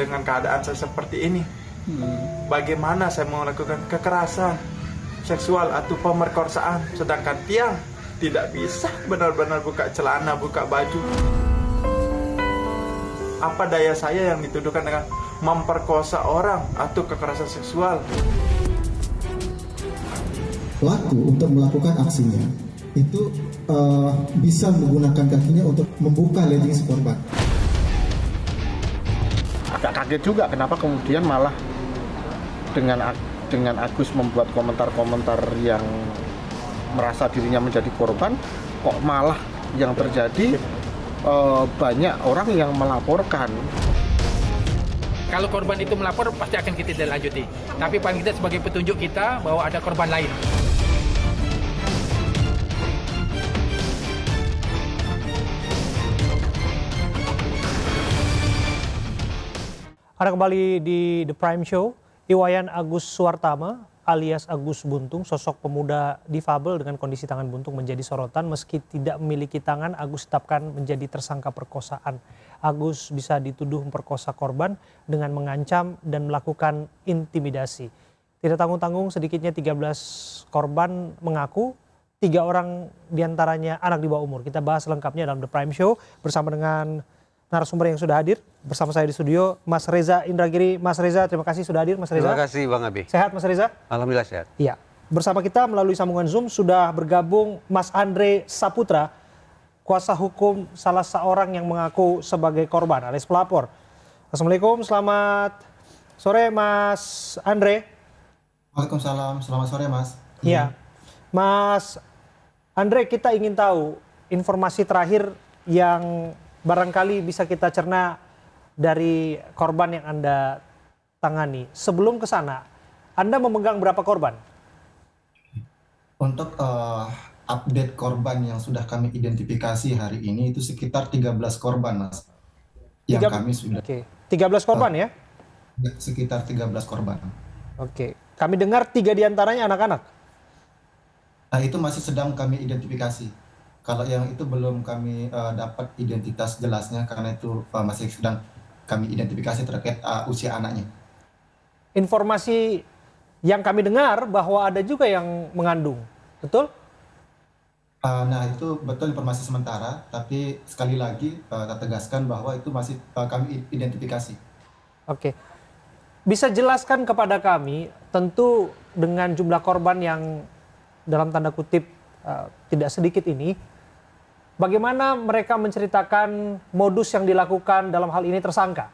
dengan keadaan saya seperti ini. Bagaimana saya melakukan kekerasan seksual atau pemerkosaan, sedangkan Tiang tidak bisa benar-benar buka celana, buka baju. Apa daya saya yang dituduhkan dengan memperkosa orang atau kekerasan seksual? Pelaku untuk melakukan aksinya itu bisa menggunakan kakinya untuk membuka legging si korban. Agak kaget juga kenapa kemudian malah dengan Agus membuat komentar-komentar yang merasa dirinya menjadi korban, kok malah yang terjadi banyak orang yang melaporkan. Kalau korban itu melapor, pasti akan kita tindak lanjuti. Tapi paling tidak sebagai petunjuk kita bahwa ada korban lain. Ada kembali di The Prime Show, Iwayan Agus Suwartama alias Agus Buntung, sosok pemuda difabel dengan kondisi tangan buntung menjadi sorotan. Meski tidak memiliki tangan, Agus ditetapkan menjadi tersangka perkosaan. Agus bisa dituduh memperkosa korban dengan mengancam dan melakukan intimidasi. Tidak tanggung-tanggung, sedikitnya 13 korban mengaku, 3 orang diantaranya anak di bawah umur. Kita bahas lengkapnya dalam The Prime Show bersama dengan narasumber yang sudah hadir. Bersama saya di studio, Mas Reza Indragiri. Mas Reza, terima kasih sudah hadir, Mas Reza. Terima kasih, Bang Abi. Sehat, Mas Reza? Alhamdulillah sehat. Iya. Bersama kita melalui sambungan Zoom sudah bergabung Mas Andre Saputra, kuasa hukum salah seorang yang mengaku sebagai korban alias pelapor. Assalamualaikum, selamat sore Mas Andre. Waalaikumsalam, selamat sore Mas. Iya. Mas Andre, kita ingin tahu informasi terakhir yang barangkali bisa kita cerna dari korban yang Anda tangani. Sebelum ke sana, Anda memegang berapa korban? Untuk update korban yang sudah kami identifikasi hari ini itu sekitar 13 korban, Mas. Yang kami sudah. Oke. 13 korban ya? Sekitar 13 korban. Oke. Kami dengar 3 diantaranya anak-anak. Nah, itu masih sedang kami identifikasi. Kalau yang itu belum kami dapat identitas jelasnya karena itu masih sedang kami identifikasi terkait usia anaknya. Informasi yang kami dengar bahwa ada juga yang mengandung, betul? Nah, itu betul informasi sementara, tapi sekali lagi kita tegaskan bahwa itu masih kami identifikasi. Oke. Bisa jelaskan kepada kami, tentu dengan jumlah korban yang dalam tanda kutip tidak sedikit ini, bagaimana mereka menceritakan modus yang dilakukan dalam hal ini tersangka?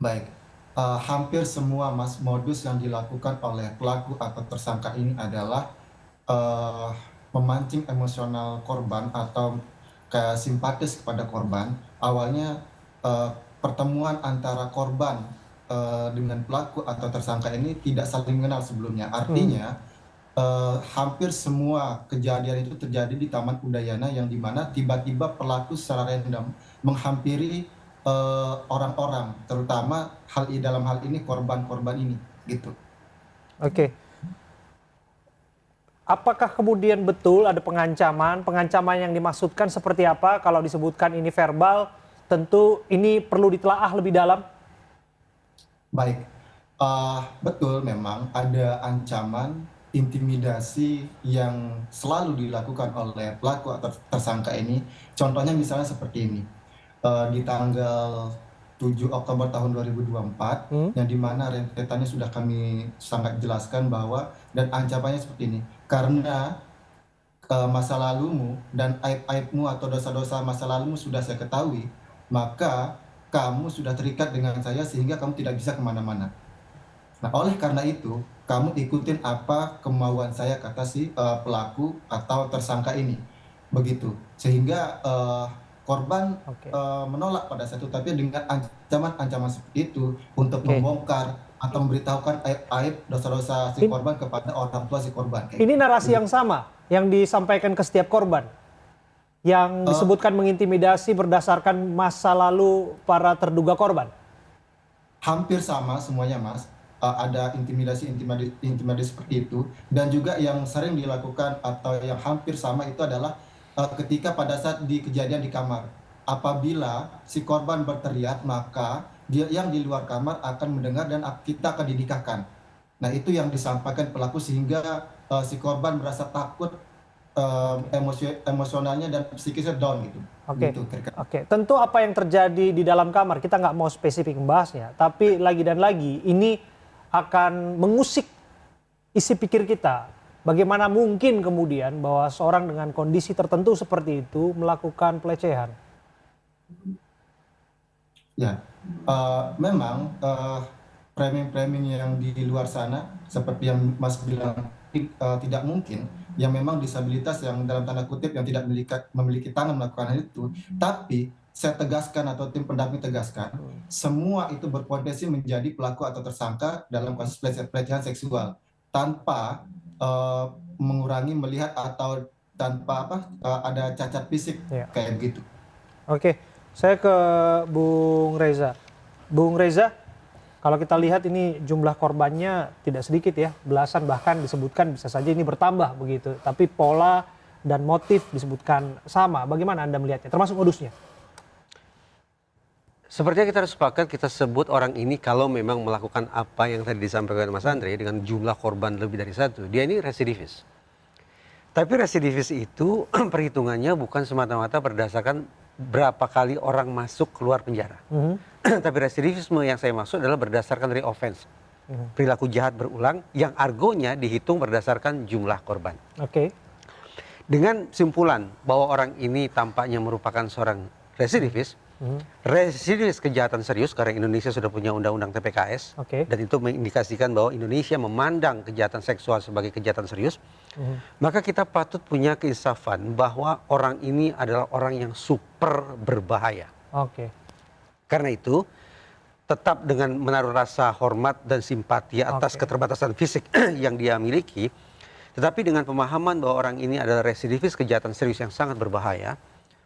Baik, hampir semua modus yang dilakukan oleh pelaku atau tersangka ini adalah memancing emosional korban atau kayak simpatis kepada korban. Awalnya pertemuan antara korban dengan pelaku atau tersangka ini tidak saling mengenal sebelumnya. Artinya hampir semua kejadian itu terjadi di Taman Udayana yang dimana tiba-tiba pelaku secara random menghampiri orang-orang, terutama dalam hal ini korban-korban ini, gitu. Oke. Apakah kemudian betul ada pengancaman? Pengancaman yang dimaksudkan seperti apa? Kalau disebutkan ini verbal, tentu ini perlu ditelaah lebih dalam. Baik, betul memang ada ancaman intimidasi yang selalu dilakukan oleh pelaku atau tersangka ini. Contohnya misalnya seperti ini. Di tanggal 7 Oktober tahun 2024, yang dimana rentetannya sudah kami sangat jelaskan bahwa, dan ancamannya seperti ini. Karena masa lalumu dan aib-aibmu atau dosa-dosa masa lalumu sudah saya ketahui, maka kamu sudah terikat dengan saya sehingga kamu tidak bisa kemana-mana. Nah, oleh karena itu, kamu ikutin apa kemauan saya, kata si pelaku atau tersangka ini. Begitu. Sehingga korban menolak pada saat itu, tapi dengan ancaman-ancaman seperti itu untuk membongkar atau memberitahukan aib-aib dosa-dosa si korban kepada orang tua si korban. Ini narasi yang sama yang disampaikan ke setiap korban, yang disebutkan mengintimidasi berdasarkan masa lalu para terduga korban. Hampir sama semuanya, Mas. Ada intimidasi seperti itu, dan juga yang sering dilakukan atau yang hampir sama itu adalah ketika pada saat di kejadian di kamar, apabila si korban berteriak maka dia yang di luar kamar akan mendengar dan kita akan dinikahkan. Nah, itu yang disampaikan pelaku sehingga si korban merasa takut, emosionalnya dan psikisnya down gitu. Oke, Gitu, kira-kira. oke. Tentu apa yang terjadi di dalam kamar kita nggak mau spesifik membahasnya, tapi lagi dan lagi ini akan mengusik isi pikir kita. Bagaimana mungkin kemudian bahwa seorang dengan kondisi tertentu seperti itu melakukan pelecehan? Ya, memang framing-framing yang di luar sana seperti yang Mas bilang tidak mungkin, yang memang disabilitas yang dalam tanda kutip yang tidak memiliki tangan melakukan hal itu. Tapi saya tegaskan atau tim pendamping tegaskan, semua itu berpotensi menjadi pelaku atau tersangka dalam kasus pelecehan seksual tanpa mengurangi melihat atau tanpa ada cacat fisik kayak begitu. Oke, saya ke Bung Reza. Bung Reza, kalau kita lihat ini jumlah korbannya tidak sedikit ya, belasan bahkan disebutkan bisa saja ini bertambah begitu. Tapi pola dan motif disebutkan sama. Bagaimana Anda melihatnya, termasuk modusnya? Sepertinya kita harus sepakat, kita sebut orang ini kalau memang melakukan apa yang tadi disampaikan Mas Andre dengan jumlah korban lebih dari satu, dia ini residivis. Tapi residivis itu perhitungannya bukan semata-mata berdasarkan berapa kali orang masuk keluar penjara. Tapi residivisme yang saya maksud adalah berdasarkan re-offense. Perilaku jahat berulang yang argonya dihitung berdasarkan jumlah korban. Oke. Dengan simpulan bahwa orang ini tampaknya merupakan seorang residivis, residivis kejahatan serius karena Indonesia sudah punya undang-undang TPKS, dan itu mengindikasikan bahwa Indonesia memandang kejahatan seksual sebagai kejahatan serius, maka kita patut punya keinsafan bahwa orang ini adalah orang yang super berbahaya. Karena itu tetap dengan menaruh rasa hormat dan simpati atas keterbatasan fisik yang dia miliki, tetapi dengan pemahaman bahwa orang ini adalah residivis kejahatan serius yang sangat berbahaya,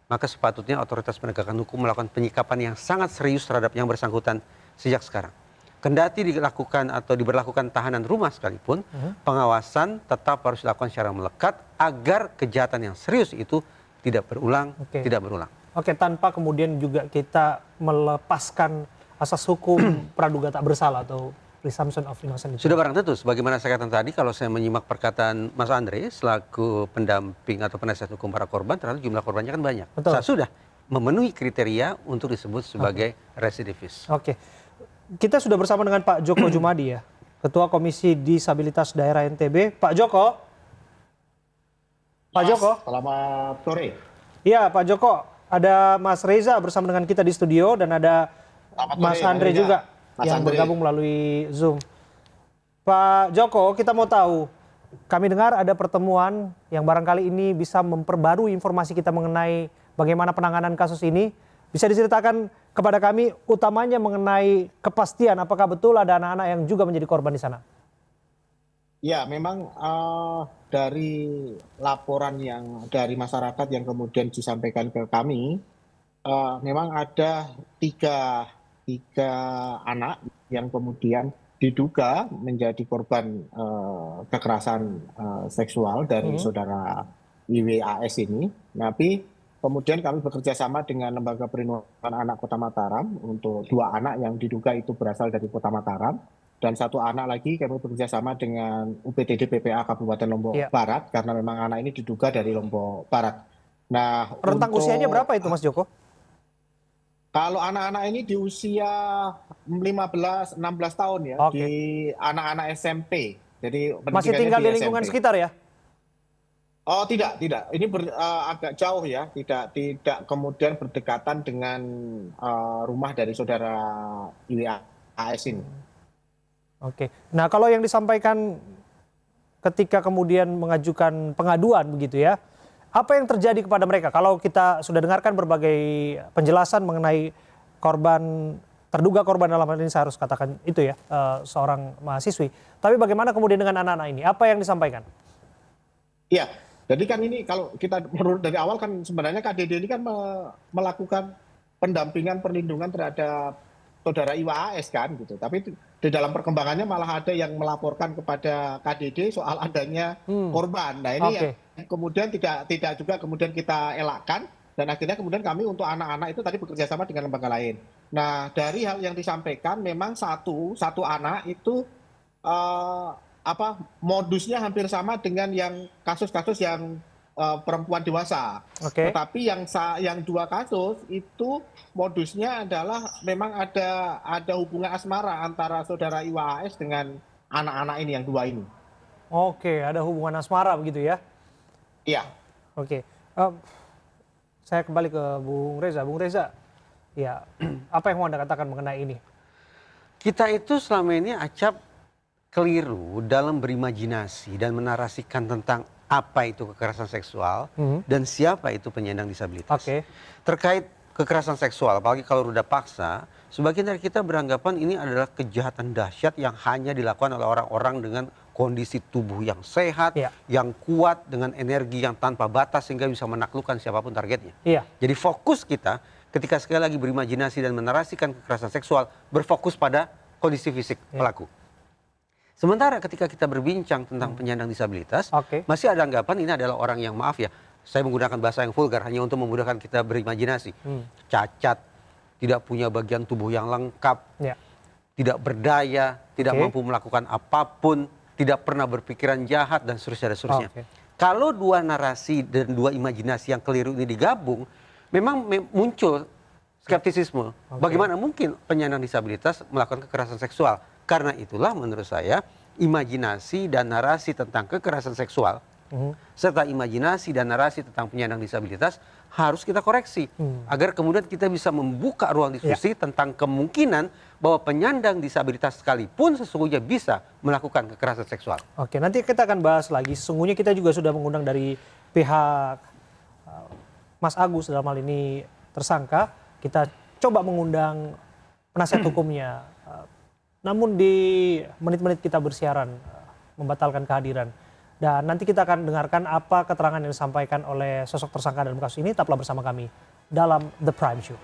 maka sepatutnya otoritas penegakan hukum melakukan penyikapan yang sangat serius terhadap yang bersangkutan sejak sekarang. Kendati dilakukan atau diberlakukan tahanan rumah sekalipun, pengawasan tetap harus dilakukan secara melekat agar kejahatan yang serius itu tidak berulang, tidak berulang. Tanpa kemudian juga kita melepaskan asas hukum praduga tak bersalah atau presumption of innocence. Sudah barang tentu, sebagaimana saya katakan tadi, kalau saya menyimak perkataan Mas Andre selaku pendamping atau penasihat hukum para korban, ternyata jumlah korbannya kan banyak. Saat sudah memenuhi kriteria untuk disebut sebagai residivis. Kita sudah bersama dengan Pak Joko Jumadi ya, Ketua Komisi Disabilitas Daerah NTB. Pak Joko. Pak Joko. Selamat sore. Iya, Pak Joko. Ada Mas Reza bersama dengan kita di studio dan ada Mas Andre juga yang bergabung melalui Zoom. Pak Joko, kita mau tahu, kami dengar ada pertemuan yang barangkali ini bisa memperbarui informasi kita mengenai bagaimana penanganan kasus ini. Bisa diceritakan kepada kami utamanya mengenai kepastian apakah betul ada anak-anak yang juga menjadi korban di sana? Ya, memang dari laporan yang dari masyarakat yang kemudian disampaikan ke kami, memang ada tiga anak yang kemudian diduga menjadi korban kekerasan seksual dari saudara IWAS ini. Tapi kemudian kami bekerja sama dengan Lembaga Perlindungan Anak Kota Mataram untuk 2 anak yang diduga itu berasal dari Kota Mataram. Dan 1 anak lagi kami bekerja sama dengan UPTD PPA Kabupaten Lombok Barat karena memang anak ini diduga dari Lombok Barat. Nah, rentang usianya berapa itu Mas Joko? Kalau anak-anak ini di usia 15-16 tahun ya, di anak-anak SMP. Jadi masih tinggal di lingkungan sekitar ya? Oh tidak. Ini agak jauh ya, tidak kemudian berdekatan dengan rumah dari saudara IWAS ini. Nah kalau yang disampaikan ketika kemudian mengajukan pengaduan begitu ya, apa yang terjadi kepada mereka? Kalau kita sudah dengarkan berbagai penjelasan mengenai terduga korban dalam hal ini saya harus katakan itu ya, seorang mahasiswi. Tapi bagaimana kemudian dengan anak-anak ini? Apa yang disampaikan? Iya, jadi kan ini kalau kita menurut dari awal kan sebenarnya KDD ini kan melakukan pendampingan perlindungan terhadap saudara IWAS kan gitu. Tapi di dalam perkembangannya malah ada yang melaporkan kepada KDD soal adanya korban. Nah ini yang kemudian tidak juga kemudian kita elakkan dan akhirnya kemudian kami untuk anak-anak itu tadi bekerja sama dengan lembaga lain. Nah, dari hal yang disampaikan memang satu anak itu modusnya hampir sama dengan yang kasus-kasus yang perempuan dewasa. Tetapi yang 2 kasus itu modusnya adalah memang ada hubungan asmara antara saudara Iwa AS dengan anak-anak ini yang 2 ini. Oke, ada hubungan asmara begitu ya? Iya. Oke, saya kembali ke Bung Reza. Bung Reza, ya apa yang mau Anda katakan mengenai ini? Kita itu selama ini acap keliru dalam berimajinasi dan menarasikan tentang apa itu kekerasan seksual dan siapa itu penyandang disabilitas. Terkait kekerasan seksual, apalagi kalau ruda paksa, sebagian dari kita beranggapan ini adalah kejahatan dahsyat yang hanya dilakukan oleh orang-orang dengan kondisi tubuh yang sehat, yang kuat, dengan energi yang tanpa batas sehingga bisa menaklukkan siapapun targetnya. Jadi fokus kita ketika sekali lagi berimajinasi dan menarasikan kekerasan seksual berfokus pada kondisi fisik pelaku. Sementara ketika kita berbincang tentang penyandang disabilitas, masih ada anggapan ini adalah orang yang, maaf ya, saya menggunakan bahasa yang vulgar hanya untuk memudahkan kita berimajinasi. Cacat, tidak punya bagian tubuh yang lengkap, tidak berdaya, tidak mampu melakukan apapun, tidak pernah berpikiran jahat, dan seterusnya. Kalau 2 narasi dan 2 imajinasi yang keliru ini digabung, memang muncul skeptisisme. Bagaimana mungkin penyandang disabilitas melakukan kekerasan seksual? Karena itulah menurut saya imajinasi dan narasi tentang kekerasan seksual serta imajinasi dan narasi tentang penyandang disabilitas harus kita koreksi agar kemudian kita bisa membuka ruang diskusi tentang kemungkinan bahwa penyandang disabilitas sekalipun sesungguhnya bisa melakukan kekerasan seksual. Oke, nanti kita akan bahas lagi. Sesungguhnya kita juga sudah mengundang dari pihak Mas Agus, dalam hal ini tersangka. Kita coba mengundang penasihat hukumnya. Namun di menit-menit kita bersiaran membatalkan kehadiran. Dan nanti kita akan dengarkan apa keterangan yang disampaikan oleh sosok tersangka dalam kasus ini. Tetaplah bersama kami dalam The Prime Show.